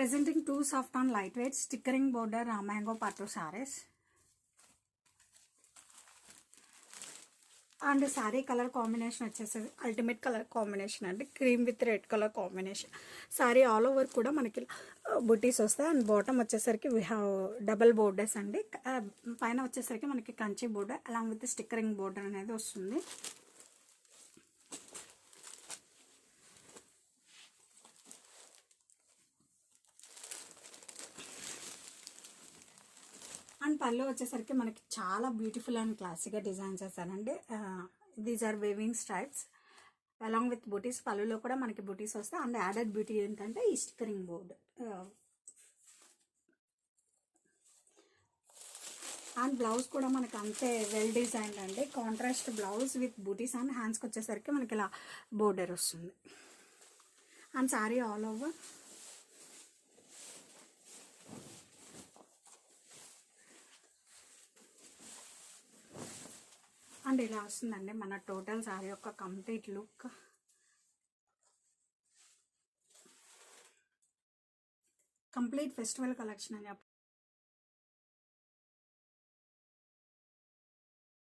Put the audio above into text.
Presenting two soft on lightweight stickering border mango patto sarees. And saree colour combination వచ్చేసి ultimate colour combination అండి, cream with red colour combination. Saree all over కూడా మనకి బుటీస్ వస్తాయి. And bottom వచ్చేసరికి we have double borders అండి. పైన వచ్చేసరికి మనకి Kanchi border along with stickering border అనేది వస్తుంది. అండ్ పళ్ళు వచ్చేసరికి మనకి చాలా బ్యూటిఫుల్ అండ్ క్లాసిక్గా డిజైన్ చేశారండి. These are weaving stripes along with butis. పళ్ళులో కూడా మనకి బూటీస్ వస్తాయి. అండ్ యాడెడ్ బ్యూటీ ఏంటంటే ఈ స్టిక్కరింగ్ బోర్డ్. అండ్ బ్లౌజ్ కూడా మనకి అంతే వెల్ డిజైన్డ్ అండి. Contrast blouse with booties and హ్యాండ్స్కి వచ్చేసరికి మనకి ఇలా బోర్డర్ వస్తుంది. And sari all over and ఇలా వస్తుందండి మన టోటల్ శారీ యొక్క complete look. Complete festival collection అని